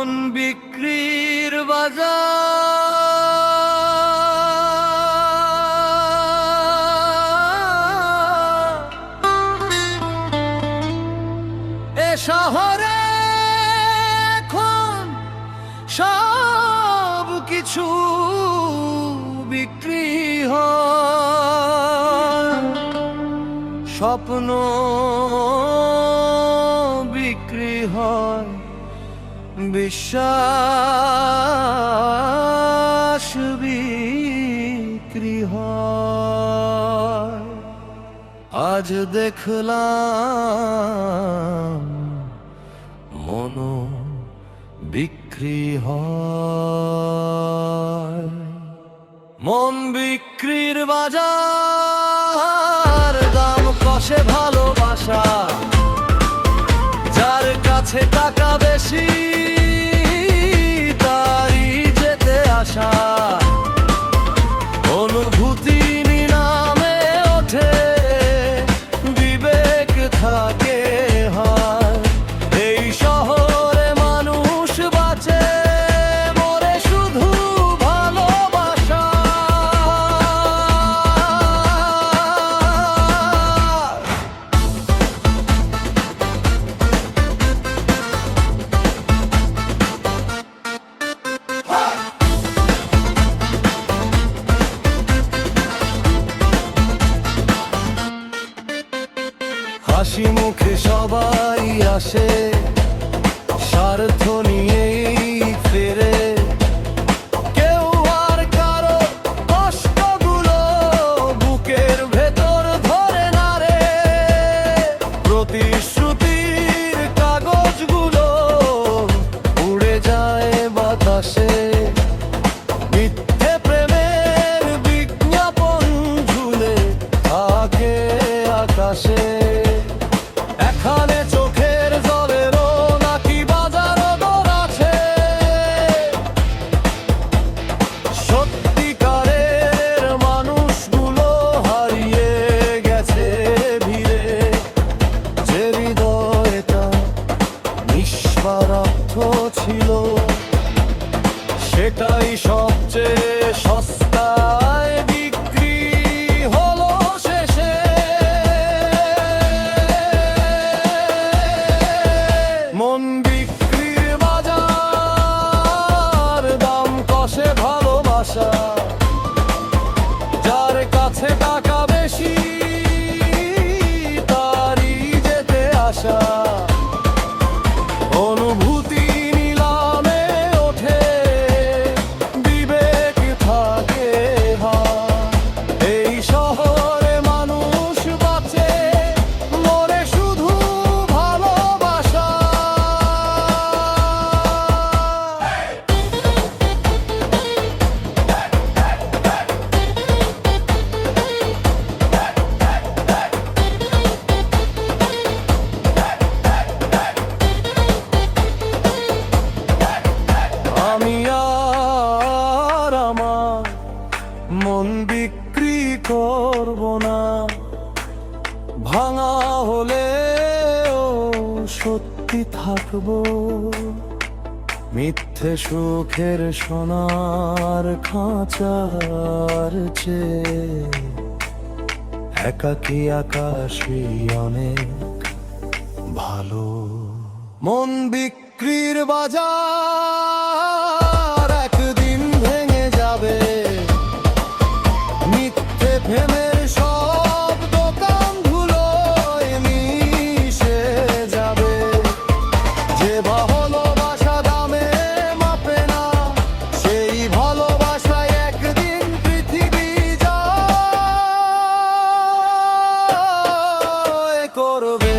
মন বিক্রির বাজার, এ শহরে এখন সব কিছু বিক্রি হয়, স্বপ্ন বিক্রি হয়, বিশ্বাস বিক্রি হয়। আজ দেখলাম মন বিক্রি হয়। মন বিক্রির বাজার, দাম কষে ভালোবাসা, যার কাছে টাকা বেশি তারই যেতে আসা। অনুভূতি নিলামে ওঠে, বিবেক থাকে হার। এই শহরে মানুষ বাঁচে, মরে শুধু ভালোবাসা। হাসি মুখে সবাই আসে, স্বার্থ নিয়েই ফেরে। কেউ আর কারো কষ্টগুলো বুকের ভেতর ধরে না রে। প্রতিশ্রুতির কাগজগুলো উড়ে যায় বাতাসে, মিথ্যে প্রেমের বিজ্ঞাপন ঝুলে থাকে আকাশে। এখানে চোখের জলেরও নাকি বাজারও দর আছে, সত্যিকারের মানুষগুলো হারিয়ে গেছে ভিড়ে। যে হৃদয়টা নিঃস্বার্থ ছিল, সেটাই সবচেয়ে সস্তায় বিক্রি হলো শেষে। মন বিক্রির বাজার, দাম কষে ভালোবাসা, যার কাছে টাকা বেশি তারই যেতে আসা। অনুভূতি নিলামে ওঠে, বিবেক থাকে হার। এই শহরে মানুষ বাঁচে, মরে শুধু ভালোবাসা। আমি আর আমার মন বিক্রি করব না, ভাঙা হলেও সত্যি থাকবো। মিথ্যে সুখের সোনার খাঁচার চেয়ে একাকী আকাশই অনেক ভালো। মন বিক্রির বাজার একদিন ভেঙে যাবে, মিথ্যে প্রেমের সব দোকান ধুলোয় মিশে যাবে। যে ভালোবাসা দামে মাপে না, সেই ভালোবাসায় একদিন পৃথিবী জয় করবে।